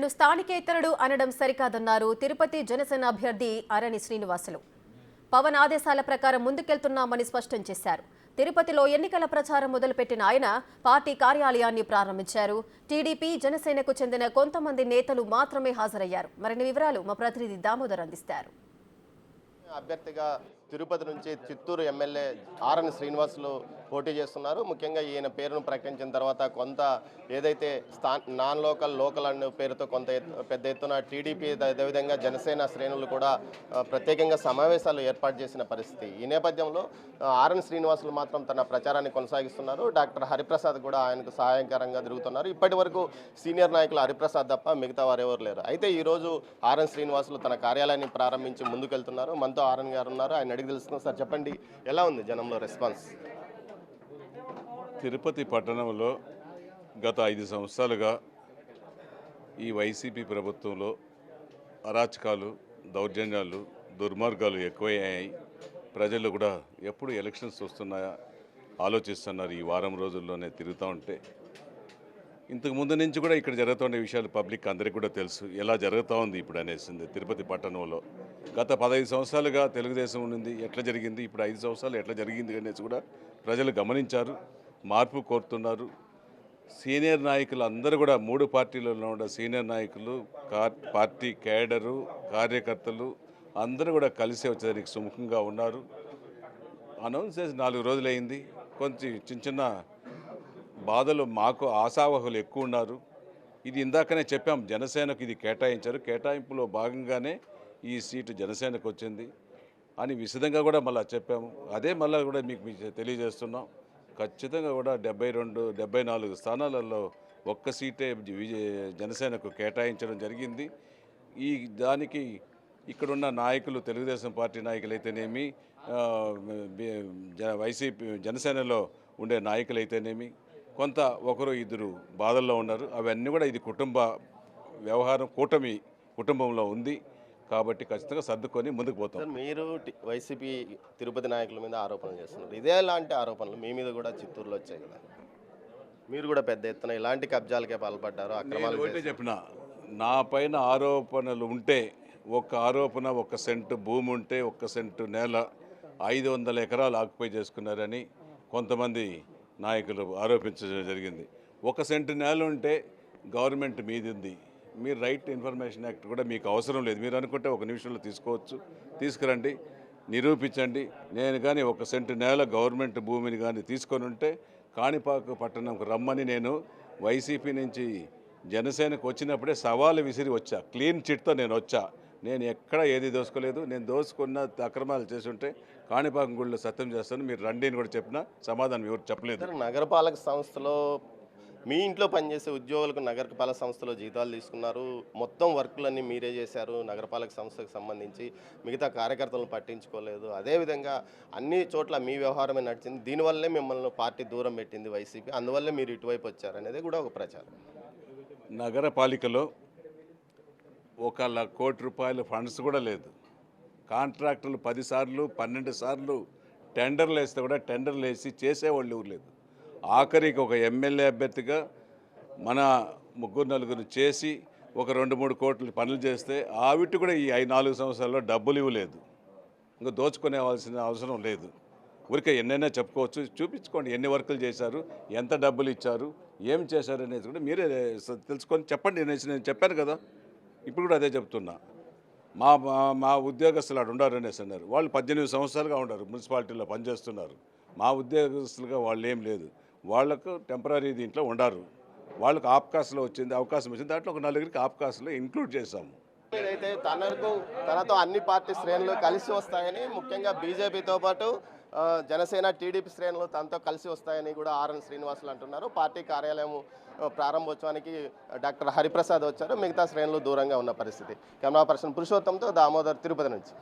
తనను స్థానికేతరుడు అనడం సరికాదన్నారు తిరుపతి జనసేన అభ్యర్థి అరణి శ్రీనివాసులు. పవన్ ఆదేశాల ప్రకారం ముందుకెళ్తున్నామని స్పష్టం చేశారు. తిరుపతిలో ఎన్నికల ప్రచారం మొదలుపెట్టిన ఆయన పార్టీ కార్యాలయాన్ని ప్రారంభించారు. టీడీపీ, జనసేనకు చెందిన కొంతమంది నేతలు మాత్రమే హాజరయ్యారు. మరిన్ని వివరాలు మా ప్రతినిధి దామోదర్ అందిస్తారు. అభ్యర్థిగా తిరుపతి నుంచి చిత్తూరు ఎమ్మెల్యే అరణి శ్రీనివాసులు పోటీ చేస్తున్నారు. ముఖ్యంగా ఈయన పేరును ప్రకటించిన తర్వాత కొంత ఏదైతే నాన్ లోకల్ అనే పేరుతో కొంత పెద్ద ఎత్తున టీడీపీ అదేవిధంగా జనసేన శ్రేణులు కూడా ప్రత్యేకంగా సమావేశాలు ఏర్పాటు చేసిన పరిస్థితి. ఈ నేపథ్యంలో అరణి శ్రీనివాసులు మాత్రం తన ప్రచారాన్ని కొనసాగిస్తున్నారు. డాక్టర్ హరిప్రసాద్ కూడా ఆయనకు సహాయకరంగా తిరుగుతున్నారు. ఇప్పటి వరకు సీనియర్ నాయకులు హరిప్రసాద్ తప్ప మిగతా వారెవరు లేరు. అయితే ఈరోజు అరణి శ్రీనివాసులు తన కార్యాలయాన్ని ప్రారంభించి ముందుకెళ్తున్నారు. మనతో అరణి గారు ఉన్నారు. ఆయన అడిగి తెలుసుకున్నాం. సార్ చెప్పండి, ఎలా ఉంది జనంలో రెస్పాన్స్? తిరుపతి పట్టణంలో గత 5 సంవత్సరాలుగా ఈ వైసీపీ ప్రభుత్వంలో అరాచకాలు, దౌర్జన్యాలు, దుర్మార్గాలు ఎక్కువయ్యాయి. ప్రజలు కూడా ఎప్పుడు ఎలక్షన్స్ వస్తున్నాయా ఆలోచిస్తున్నారు. ఈ వారం రోజుల్లోనే తిరుగుతూ ఉంటే ఇంతకు ముందు నుంచి కూడా ఇక్కడ జరుగుతున్న విషయాలు పబ్లిక్ అందరికీ కూడా తెలుసు. ఎలా జరుగుతూ ఉంది ఇప్పుడు అనేసింది. తిరుపతి పట్టణంలో గత 15 సంవత్సరాలుగా తెలుగుదేశం ఉంది, ఎట్లా జరిగింది, ఇప్పుడు 5 సంవత్సరాలు ఎట్లా జరిగింది అనేసి కూడా ప్రజలు గమనించారు. మార్పు కోరుతున్నారు. సీనియర్ నాయకులు అందరూ కూడా 3 పార్టీలలో ఉన్న సీనియర్ నాయకులు, పార్టీ కేడరు, కార్యకర్తలు అందరూ కూడా కలిసి వచ్చేదానికి సుముఖంగా ఉన్నారు. అనౌన్స్ చేసి 4 రోజులైంది. కొంచెం చిన్న బాధలు, మాకు ఆశావహులు ఎక్కువ ఉన్నారు. ఇది ఇందాకనే చెప్పాం, జనసేనకు ఇది కేటాయించారు. కేటాయింపులో భాగంగానే ఈ సీటు జనసేనకు వచ్చింది అని విశదంగా కూడా మళ్ళీ చెప్పాము. అదే మళ్ళీ కూడా మీకు తెలియజేస్తున్నాం. ఖచ్చితంగా కూడా 74 స్థానాలలో ఒక్క సీటే జనసేనకు కేటాయించడం జరిగింది. ఈ దానికి ఇక్కడున్న నాయకులు, తెలుగుదేశం పార్టీ నాయకులు అయితేనేమి, వైసీపీ జనసేనలో ఉండే నాయకులైతేనేమి కొంత ఒకరు ఇద్దరు బాధల్లో ఉన్నారు. అవన్నీ కూడా ఇది కుటుంబ వ్యవహారం, కుటుంబంలో ఉంది కాబట్టి ఖచ్చితంగా సర్దుకొని ముందుకు పోతాం. మీరు వైసీపీ తిరుపతి నాయకుల మీద ఆరోపణలు చేస్తున్నారు. ఇదే లాంటి ఆరోపణలు మీ మీద కూడా చిత్తూరులో వచ్చాయి కదా. మీరు కూడా పెద్ద ఎత్తున ఇలాంటి కబ్జాలకే పాల్పడ్డారు, అక్రమాలు చెప్పిన నా పైన ఆరోపణలు ఉంటే, ఒక్క ఆరోపణ, 1 సెంటు భూమి ఉంటే, 1 సెంటు నేల 500 ఎకరాలు ఆక్యుపై చేసుకున్నారని కొంతమంది నాయకులు ఆరోపించడం జరిగింది. 1 సెంటు నేల ఉంటే గవర్నమెంట్ మీది ఉంది. మీరు రైట్ ఇన్ఫర్మేషన్ యాక్ట్ కూడా మీకు అవసరం లేదు. మీరు అనుకుంటే 1 నిమిషంలో తీసుకోవచ్చు. తీసుకురండి, నిరూపించండి. నేను కానీ 1 సెంటు నేల గవర్నమెంట్ భూమిని కానీ తీసుకొని ఉంటే కాణిపాక పట్టణంకు రమ్మని నేను వైసీపీ నుంచి జనసేనకు వచ్చినప్పుడే సవాలు విసిరి వచ్చా. క్లీన్ చిట్తో నేను వచ్చా. నేను ఎక్కడ ఏది దోసుకోలేదు. నేను దోసుకున్న అక్రమాలు చేసి ఉంటే కాణిపాకం గుడిలో సత్యం చేస్తాను, మీరు రండి అని కూడా చెప్పినా సమాధానం ఎవరు చెప్పలేదు. నగరపాలక సంస్థలో మీ ఇంట్లో పనిచేసే ఉద్యోగులకు నగరపాలక సంస్థలో జీతాలు తీసుకున్నారు. మొత్తం వర్కులన్నీ మీరే చేశారు. నగరపాలక సంస్థకు సంబంధించి మిగతా కార్యకర్తలను పట్టించుకోలేదు. అదేవిధంగా అన్ని చోట్ల మీ వ్యవహారమే నడిచింది. దీనివల్లే మిమ్మల్ని పార్టీ దూరం పెట్టింది వైసీపీ. అందువల్లే మీరు ఇటువైపు వచ్చారనేది కూడా ఒక ప్రచారం. నగరపాలికలో 1 కోటి రూపాయల ఫండ్స్ కూడా లేదు. కాంట్రాక్టర్లు 10 సార్లు 12 సార్లు టెండర్లు వేస్తే కూడా టెండర్లు వేసి చేసేవాళ్ళు ఎవరు లేదు. ఆఖరికి ఒక ఎమ్మెల్యే అభ్యర్థిగా మన 3-4 చేసి ఒక 2-3 కోట్ల పనులు చేస్తే ఆవిటి కూడా ఈ 4 సంవత్సరాల్లో డబ్బులు ఇవ్వలేదు. ఇంకా దోచుకునేవాల్సిన అవసరం లేదు. ఊరికే ఎన్నైనా చెప్పుకోవచ్చు. చూపించుకోండి, ఎన్ని వర్కులు చేశారు, ఎంత డబ్బులు ఇచ్చారు, ఏం చేశారు అనేది కూడా మీరే తెలుసుకొని చెప్పండి. నేను చెప్పాను కదా, ఇప్పుడు కూడా అదే చెప్తున్నా. మా ఉద్యోగస్తులు అక్కడ ఉండారు అనేసి అన్నారు. వాళ్ళు 18 సంవత్సరాలుగా ఉన్నారు, మున్సిపాలిటీలో పనిచేస్తున్నారు. మా ఉద్యోగస్తులుగా వాళ్ళు ఏం లేదు. వాళ్లకు టెంపరీ దీంట్లో ఉండారు. వాళ్ళకు అవకాశం వచ్చింది. దాంట్లో ఒక 4 అవకాశాలు ఇంక్లూడ్ చేశాము. ఏదైతే తనతో అన్ని పార్టీ శ్రేణులు కలిసి వస్తాయని, ముఖ్యంగా బీజేపీతో పాటు జనసేన, టీడీపీ శ్రేణులు తనతో కలిసి వస్తాయని కూడా అరణి శ్రీనివాసులు అంటున్నారు. పార్టీ కార్యాలయం ప్రారంభోత్సవానికి డాక్టర్ హరిప్రసాద్ వచ్చారు. మిగతా శ్రేణులు దూరంగా ఉన్న పరిస్థితి. కెమెరా పర్సన్ పురుషోత్తంతో దామోదర్, తిరుపతి నుంచి.